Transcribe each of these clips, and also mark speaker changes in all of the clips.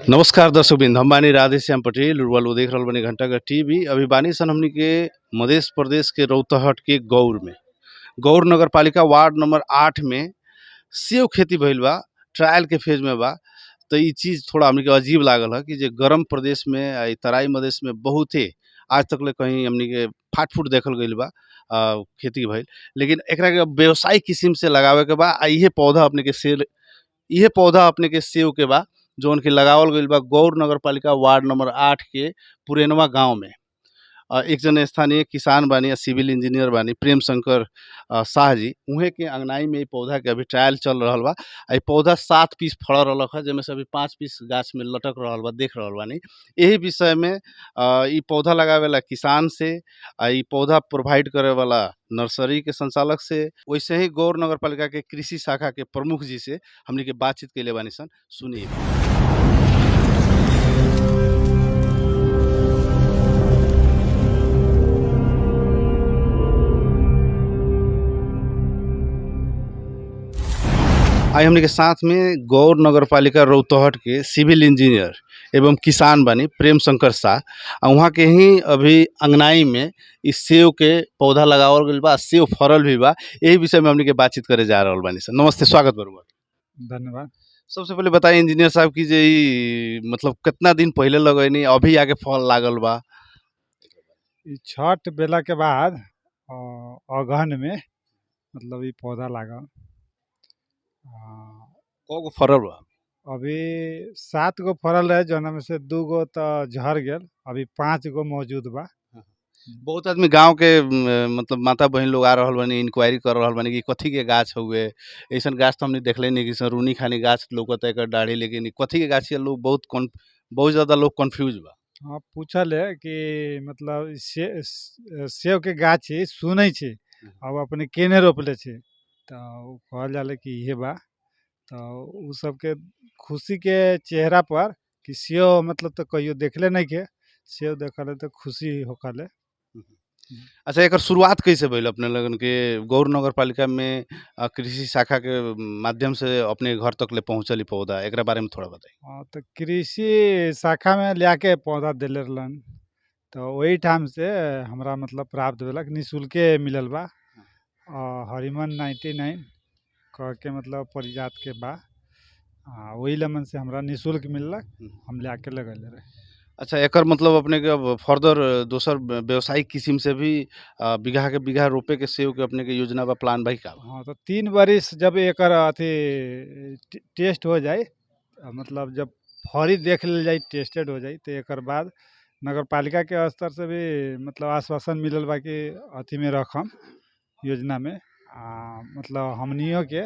Speaker 1: नमस्कार दर्शकबिंद, हम बानी राधेश्याम पटेल। रुआ लोग देख रहल बानी घंटाघर टीवी। अभी बानी सन हमनी के मध्य प्रदेश के रौतहट के गौर में, गौर नगर पालिका वार्ड नंबर 8 में सेब खेती भइल बा। ट्रायल के फेज में बा। तो ई चीज़ थोड़ा हमनी के अजीब लागल है कि जे गरम प्रदेश में आ ई तराई मधेश में बहुते आज तक ले कहीं हमनी के फाट फूट देखल गइल बा खेती भइल। लेकिन एकरा के व्यावसायिक किस्म से लगावे के बा। इहे पौधा अपने के सेव के बा, जौन कि लगावल गइल बा गौर नगर पालिका वार्ड नंबर 8 के पुरेनवा गाँव में। एक जन स्थानीय किसान बानी या सिविल इंजीनियर बानी प्रेम शंकर शाह जी, उहे के अंगनाई में इ पौधा के अभी ट्रायल चल रहल बा। इ पौधा 7 पीस फड़ रहलक ह, जेमे से अभी 5 पीस गाछ में लटक रहल बा, देख रहल बानी। यही विषय में इ पौधा लगावेला किसान से इ पौधा प्रोवाइड करे वाला नर्सरी के संचालक से, वैसे ही गौर नगर पालिका के कृषि शाखा के प्रमुख जी से हमनी के बातचीत कइले बानी सन। सुनिए। आज हमनी के साथ में गौर नगर पालिका रौतहट के सिविल इंजीनियर एवं किसान बानी प्रेम शंकर शाह, वहाँ के ही अभी अंगनाई में इस सेव के पौधा लगावल गइल बा, सेव फरल भी बा। यही विषय में हमनी के बातचीत करे जा रहल बानी सर। नमस्ते, स्वागत बा।
Speaker 2: धन्यवाद।
Speaker 1: सबसे पहले बताइए इंजीनियर साहब की जे ई मतलब कितना दिन पहले लगैनी, अभी आगे फल लागल बा?
Speaker 2: ई छठ बेला के बाद अगहन में मतलब ई पौधा लागल।
Speaker 1: कगो फरल बा?
Speaker 2: अभी 7 गो फरल रहे, जौना में से 2 गो तो झड़ गेल, अभी 5 गो मौजूद बा।
Speaker 1: बहुत आदमी गांव के मतलब माता बहन लोग आ रहल बानी, इंक्वायरी कर रहल बानी कि कथी के गाछ हउवे। ऐसन गाछ तो हमने देखले नहीं कि सरूनी खानी गाछ लौकता एकर डाढ़ी, लेकिन ई कथी के गाछ है लोग बहुत ज़्यादा लोग कन्फ्यूज बा।
Speaker 2: हाँ, पूछल है कि मतलब सेब के गाछ सुनै छै, अब अपने केने रोपले छै, तो कहल जाले कि इहे बा। तो उ सबके खुशी के चेहरा पर कि सेब मतलब तो कहियो देखले नहीं के, सेब देखले तो खुशी होखले।
Speaker 1: अच्छा, एकर शुरुआत कैसे भइल अपने लोगन के गौर नगर पालिका में कृषि शाखा के माध्यम से अपने घर तक ले पहुँचल ई पौधा, एकरा बारे में थोड़ा बताई?
Speaker 2: हाँ, तो कृषि शाखा में लियाके पौधा देले रहलन, तो वही ठाम से हमरा मतलब प्राप्त भेलक, निःशुल्के मिलल बा। हरिमन 99 कह के मतलब परिजात के बा। वही लेमन से हमरा निःशुल्क मिललक, हम लियाके लगैले रहे।
Speaker 1: अच्छा, एकर मतलब अपने के अब फर्दर दोसर व्यावसायिक किस्म से भी बीघा के बीघा रोपे के सेव के अपने के योजना बा, प्लान बा का बा?
Speaker 2: हाँ, तो 3 बरिस जब एकर अथी टेस्ट हो जाए, मतलब जब फरी देख लेल जाए, टेस्टेड हो जाए, तो एकर बाद नगर पालिका के स्तर से भी मतलब आश्वासन मिलल बा कि अथी में रखम योजना में। मतलब हमनियों के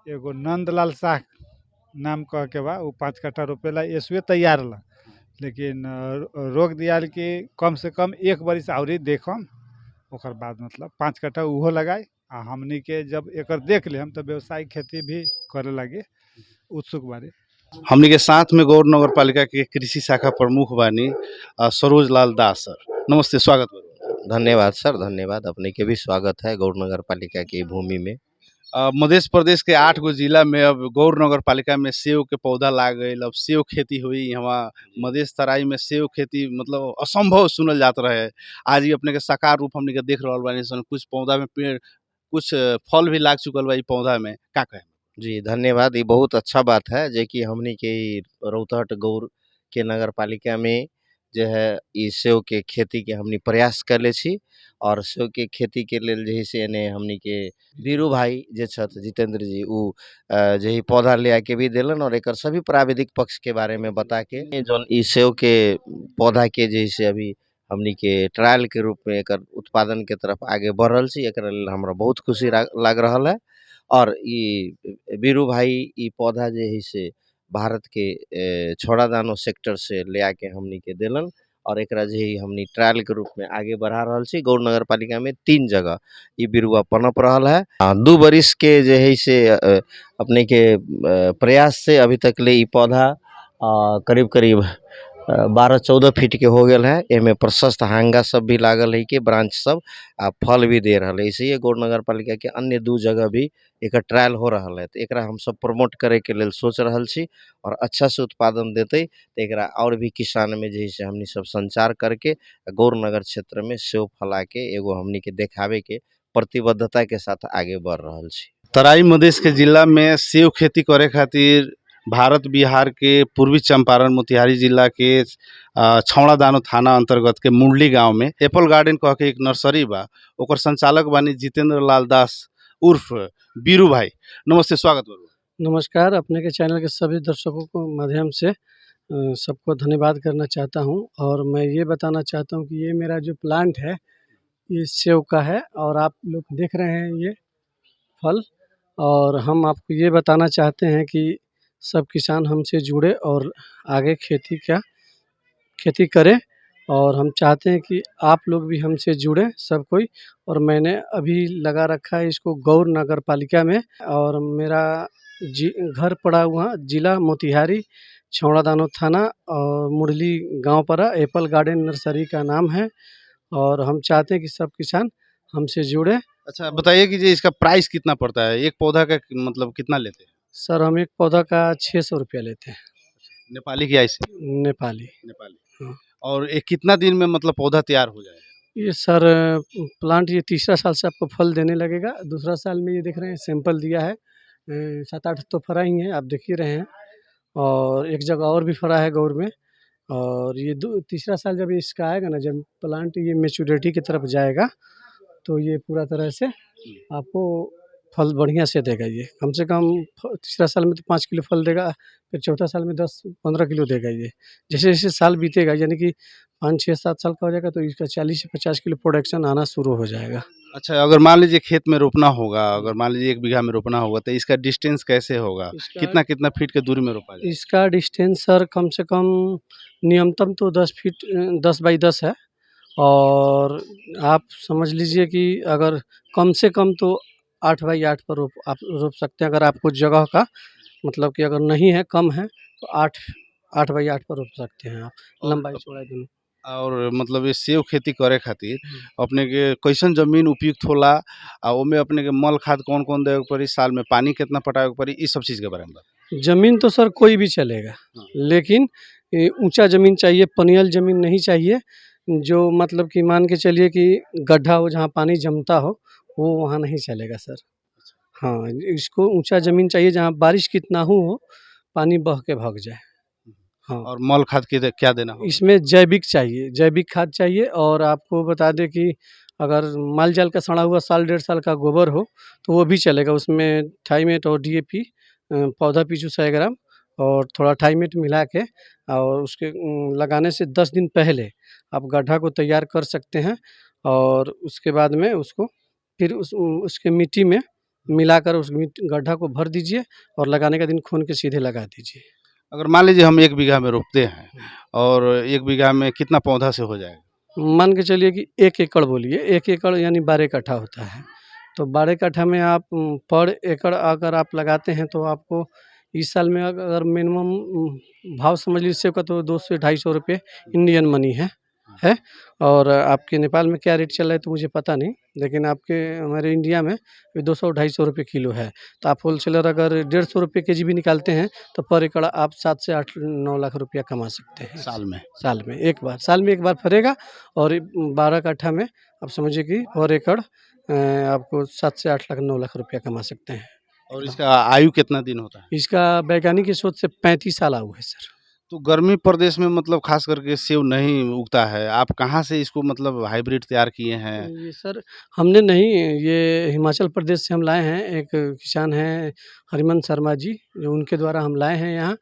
Speaker 2: एगो नंदलाल शाह नाम कह के बा, वो 5 कट्ठा रोपेला, एसवे तैयार ला, लेकिन रोक दियाल कि कम से कम 1 बरिस औरी देखम, ओकर बाद मतलब 5 कट्ठा उहो लगाए। हमनी के जब एकर देख लेम तो व्यवसायिक खेती भी करे लागे उत्सुक बारे।
Speaker 1: हमनी के साथ में गौर नगर पालिका के कृषि शाखा प्रमुख बानी सरोज लाल दास सर। नमस्ते, स्वागत बा।
Speaker 3: धन्यवाद सर, धन्यवाद। अपने के भी स्वागत है गौर नगर पालिका की भूमि में।
Speaker 1: मध्य प्रदेश के 8 गो जिला में अब गौर नगर पालिका में सेव के पौधा लाग गइल। अब सेव खेती हुई यहाँ मध्य तराई में। सेव खेती मतलब असंभव सुनल जात रहे, आज ही अपने के साकार रूप हमनी के देख रहल बानी सन। कुछ पौधा में पेड़, कुछ फल भी लाग चुकल बा ई पौधा में, का कहें?
Speaker 3: जी, धन्यवाद। ये बहुत अच्छा बात है जे कि हमनी के रौतहट गौर के नगर पालिका में जो है ई सेव के खेती के हमनी प्रयास करले छी, और सेव के खेती के लेल जे है से एने हमनी के बीरू भाई जे छथ जितेंद्र जी, उ जे ही पौधा ले आके भी देलन, और एकर सभी प्राविधिक पक्ष के बारे में बता के जौन ई सेव के पौधा के जे है से अभी हमनी के ट्रायल के रूप में एकर उत्पादन के तरफ आगे बढ़ रहल छी। एकरा लेल हमरा बहुत खुशी लाग रहल है। और ई बीरू भाई ई पौधा जे है से भारत के छोड़ादानो सेक्टर से ले आके हमनी के देलन, और एकरा जे है हमनी ट्रायल के रूप में आगे बढ़ा रहल छी। गौर नगर पालिका में 3 जगह ई बिरुवा पनप रहल है। 2 बरिस के जे है से अपने के प्रयास से अभी तक ले ई पौधा करीब करीब 12-14 फीट के हो गेल है। एमे प्रशस्त हांगा सब भी लागल है कि ब्रांच सब आ फल भी दे रहल है। इसलिए गौर नगर पालिका के अन्य 2 जगह भी एकर ट्रायल हो रहल है। तो एकरा हम सब प्रमोट करे के लेल सोच रहल छी और अच्छा से उत्पादन देते तो एकरा और भी किसान में जे है से हमनी सब संचार करके गौर नगर क्षेत्र में सेब फला के एगो हमनी के देखावे के प्रतिबद्धता के साथ आगे बढ़ रहल छी।
Speaker 1: तराई मधेश के जिला में सेब खेती करे खातिर भारत बिहार के पूर्वी चंपारण मोतिहारी जिला के छौड़ा दानो थाना अंतर्गत के मुंडली गांव में एप्पल गार्डन कह के एक नर्सरी बा। ओकर संचालक बानी जितेंद्र लाल दास उर्फ बीरू भाई। नमस्ते, स्वागत बा।
Speaker 4: नमस्कार, अपने के चैनल के सभी दर्शकों को माध्यम से सबको धन्यवाद करना चाहता हूं और मैं ये बताना चाहता हूं कि ये मेरा जो प्लांट है ये सेब का है और आप लोग देख रहे हैं ये फल। और हम आपको ये बताना चाहते हैं कि सब किसान हमसे जुड़े और आगे खेती करें और हम चाहते हैं कि आप लोग भी हमसे जुड़ें सब कोई। और मैंने अभी लगा रखा है इसको गौर नगर पालिका में और मेरा घर पड़ा हुआ जिला मोतिहारी, छौड़ा दानो थाना और मुरली गांव पड़ा। एप्पल गार्डन नर्सरी का नाम है और हम चाहते हैं कि सब किसान हमसे जुड़े।
Speaker 1: अच्छा, बताइए कि जी इसका प्राइस कितना पड़ता है? एक पौधा का मतलब कितना लेते हैं?
Speaker 4: सर हम एक पौधा का 600 रुपया लेते हैं।
Speaker 1: नेपाली की आइस
Speaker 4: नेपाली।
Speaker 1: नेपाली।
Speaker 4: हाँ।
Speaker 1: और ये कितना दिन में मतलब पौधा तैयार हो जाएगा?
Speaker 4: ये सर प्लांट ये तीसरा साल से आपको फल देने लगेगा। दूसरा साल में ये देख रहे हैं सैंपल दिया है, 7-8 तो फरा ही है, आप देख ही रहे हैं। और एक जगह और भी फरा है गौर में। और ये तीसरा साल जब इसका आएगा ना, जब प्लांट ये मैच्योरिटी की तरफ जाएगा तो ये पूरा तरह से आपको फल बढ़िया से देगा। ये कम से कम तीसरा साल में तो 5 किलो फल देगा, फिर चौथा साल में 10-15 किलो देगा ये। जैसे जैसे साल बीतेगा यानी कि 5-6-7 साल का हो जाएगा तो इसका 40 से 50 किलो प्रोडक्शन आना शुरू हो जाएगा।
Speaker 1: अच्छा, अगर मान लीजिए खेत में रोपना होगा, अगर मान लीजिए 1 बीघा में रोपना होगा तो इसका डिस्टेंस कैसे होगा? कितना फीट के दूरी में रोपा जाए?
Speaker 4: इसका डिस्टेंस सर कम से कम न्यूनतम तो 10 फीट 10 बाई 10 है। और आप समझ लीजिए कि अगर कम से कम तो 8 बाई 8 पर आप रोप सकते हैं। अगर आपको जगह का मतलब कि अगर नहीं है, कम है तो 8 बाई 8 पर रोप सकते हैं आप, लंबाई चौड़ाई दोनों।
Speaker 1: और मतलब ये सेब खेती करे खातिर अपने के कैसन जमीन उपयुक्त होला आ ओमे अपने के मल खाद कौन-कौन देवे के पड़ी, साल में पानी कितना पटावे के पड़ी, ई सब चीज़ के बारे में बताएं।
Speaker 4: ज़मीन तो सर कोई भी चलेगा, लेकिन ऊंचा ज़मीन चाहिए, पनियल ज़मीन नहीं चाहिए। जो मतलब कि मान के चलिए कि गड्ढा हो जहाँ पानी जमता हो, वो वहाँ नहीं चलेगा सर। हाँ, इसको ऊंचा ज़मीन चाहिए जहाँ बारिश कितना हो पानी बह के भाग जाए। हाँ।
Speaker 1: और मल खाद के क्या देना होगा?
Speaker 4: इसमें जैविक चाहिए, जैविक खाद चाहिए। और आपको बता दें कि अगर माल जाल का सड़ा हुआ साल 1.5 साल का गोबर हो तो वो भी चलेगा। उसमें थाईमेट और डीएपी पौधा पीछू 100 ग्राम और थोड़ा थाईमेट मिला के और उसके लगाने से 10 दिन पहले आप गड्ढा को तैयार कर सकते हैं। और उसके बाद में उसको फिर उसके मिट्टी में मिलाकर उस गड्ढा को भर दीजिए और लगाने का दिन खून के सीधे लगा दीजिए।
Speaker 1: अगर मान लीजिए हम 1 बीघा में रोपते हैं और 1 बीघा में कितना पौधा से हो जाएगा?
Speaker 4: मान के चलिए कि 1 एकड़ बोलिए, 1 एकड़ यानी 12 कट्ठा होता है। तो 12 कट्ठा में आप पर एकड़ अगर आप लगाते हैं तो आपको इस साल में अगर मिनिमम भाव समझ लीजिए सेब का तो 200 से 250 रुपये इंडियन मनी है। और आपके नेपाल में क्या रेट चल रहा है तो मुझे पता नहीं, लेकिन आपके हमारे इंडिया में 200-250 रुपये किलो है। तो आप होलसेलर अगर 150 रुपये केजी भी निकालते हैं तो पर एकड़ आप 7 से 8-9 लाख रुपया कमा सकते हैं
Speaker 1: साल में?
Speaker 4: साल में एक बार फरेगा। और 12 कट्ठा में आप समझिए कि पर एकड़ आपको 7 से 8 लाख 9 लाख रुपया कमा सकते हैं।
Speaker 1: और इसका आयु कितना दिन होता है?
Speaker 4: इसका वैज्ञानिक सोच से 35 साल आयु है सर।
Speaker 1: तो गर्मी प्रदेश में मतलब खास करके सेब नहीं उगता है, आप कहाँ से इसको मतलब हाइब्रिड तैयार किए हैं?
Speaker 4: ये सर हमने नहीं, ये हिमाचल प्रदेश से हम लाए हैं। एक किसान हैं हरिमन शर्मा जी, जो उनके द्वारा हम लाए हैं यहाँ।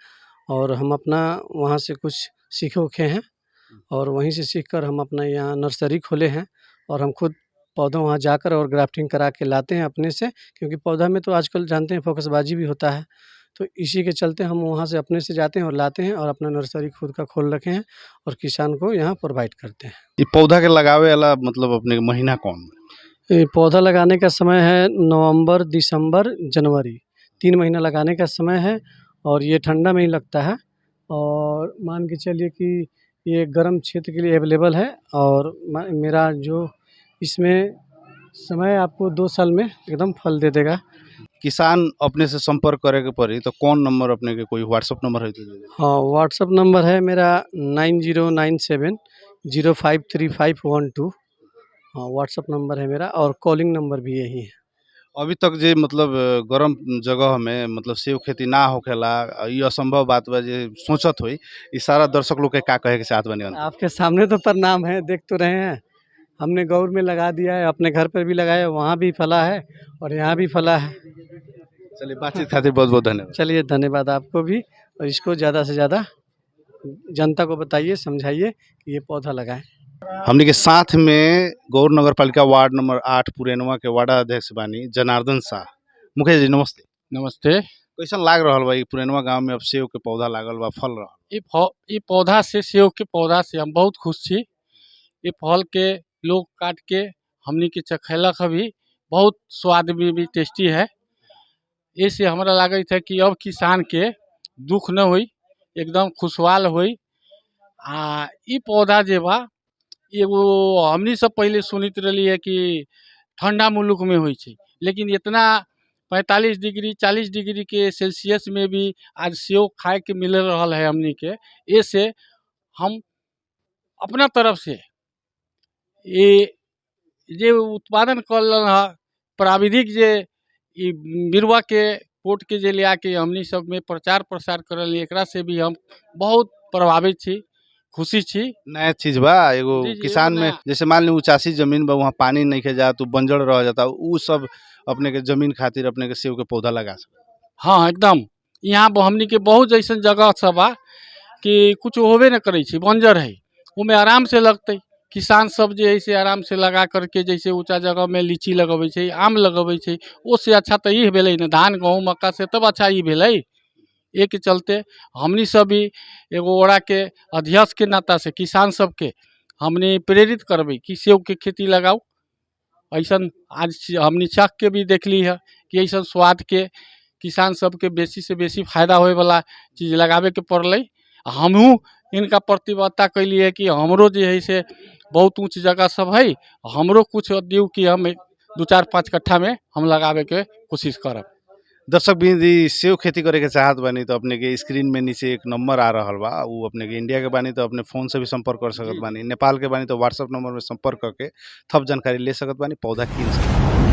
Speaker 4: और हम अपना वहाँ से कुछ सीखे-उखे हैं और वहीं से सीख कर हम अपना यहाँ नर्सरी खोले हैं। और हम खुद पौधा वहाँ जाकर और ग्राफ्टिंग करा के लाते हैं अपने से, क्योंकि पौधा में तो आजकल जानते हैं फोकसबाजी भी होता है। तो इसी के चलते हम वहाँ से अपने से जाते हैं और लाते हैं और अपना नर्सरी खुद का खोल रखे हैं और किसान को यहाँ प्रोवाइड करते हैं।
Speaker 1: ये पौधा के लगावे वाला मतलब अपने के महीना कौन?
Speaker 4: ये पौधा लगाने का समय है नवंबर, दिसंबर, जनवरी, 3 महीना लगाने का समय है। और ये ठंडा में ही लगता है और मान के चलिए कि ये गर्म क्षेत्र के लिए अवेलेबल है और मेरा जो इसमें समय आपको 2 साल में एकदम फल दे देगा।
Speaker 1: किसान अपने से संपर्क करे के पड़ी तो कौन नंबर अपने के कोई व्हाट्सएप नंबर है तो दे दे।
Speaker 4: हाँ, व्हाट्सएप नंबर है मेरा 9097053512। हाँ, व्हाट्सएप नंबर है मेरा और कॉलिंग नंबर भी यही है।
Speaker 1: अभी तक जे मतलब गरम जगह में मतलब सेब खेती ना होखेला ये असंभव बात बा जे सोचत होई ई सारा दर्शक लोग के का कहे के चाहत बनी।
Speaker 4: आपके सामने तो परिणाम है, देख तो रहे हैं। हमने गौर में लगा दिया है, अपने घर पर भी लगाया, वहाँ भी फला है और यहाँ भी फला है।
Speaker 1: चलिए बातचीत खातिर बहुत बहुत धन्यवाद।
Speaker 4: चलिए धन्यवाद आपको भी, और इसको ज़्यादा से ज़्यादा जनता को बताइए, समझाइए कि ये पौधा लगाएं।
Speaker 1: हमनी के साथ में गौर नगर पालिका वार्ड नंबर 8 पुरेनवा के वार्ड अध्यक्ष बानी जनार्दन शाह। मुखिया जी नमस्ते।
Speaker 5: नमस्ते।
Speaker 1: कैसन लाग रहल बा ई पुरेनवा गांव में अब सेब के पौधा लागल बा फल रहल।
Speaker 5: ई पौधा से सेब के पौधा से हम बहुत खुश छी। ई फल के लोग काट के हमनी के चखैलक अभी बहुत स्वाद भी टेस्टी है। इससे हमरा लागत है कि अब किसान के दुख न होई, एकदम खुशहाल होई। आ ई पौधा जे बा एगो हमनी सब पहले सुनित रही है कि ठंडा मुल्क में होई छै, लेकिन इतना 45 डिग्री 40 डिग्री के सेल्सियस में भी आज सेब खाए के मिल रहल है हमनी के। ऐसे हम अपना तरफ से ये जे उत्पादन कर प्राविधिक जे ई बिरवा के पोट के जे लिया के हमनी सब में प्रचार प्रसार करल एकरा से भी हम बहुत प्रभावित छी, खुशी छी।
Speaker 1: नया चीज बा एगो
Speaker 5: जी,
Speaker 1: किसान
Speaker 5: एगो
Speaker 1: में
Speaker 5: नया।
Speaker 1: जैसे मान ली ऊंचासी जमीन बा वहाँ पानी नहीं के जात बंजर रह जाता उ सब अपने के जमीन खातिर अपने के सेब के पौधा लगा सकता।
Speaker 5: हाँ एकदम यहाँ हमनी के बहुत ऐसा जगह सब बा कि कुछ होबे न करे छी, बंजर है, उमें आराम से लगते। किसान सब जे है से आराम से लगा करके जैसे ऊंचा जगह में लीची लगबे छै, आम लगबे छै, उससे अच्छा तो ये भेलै न धान गेहूँ मक्का से तब अच्छा ये भेलै। एक के चलते हमनी सब भी एगो ओरा के अध्यक्ष के नाता से किसान सबके हमने प्रेरित करबे कि सेब के खेती लगाओ। ऐसा आज हमनी चख के भी देखली है कि ऐसा स्वाद के किसान सबके बेसी से बेसी फायदा होए वाला चीज़ लगावे के पड़ल। हमहूँ इनका प्रतिबद्धता कैली है कि हमरो जे है से बहुत ऊँच जगह सब है, हमरो कुछ दियो कि हम 2-4-5 कट्ठा में हम लगावे के कोशिश करब।
Speaker 1: दर्शक बिंदी सेब खेती करे के चाहत बानी तो अपने के स्क्रीन में नीचे एक नंबर आ रहल बा उ अपने के इंडिया के बानी तो अपने फोन से भी संपर्क कर सकत बानी, नेपाल के बानी तो व्हाट्सएप नंबर में संपर्क करके थप जानकारी ले सकत बानी, पौधा किन सकत बानी।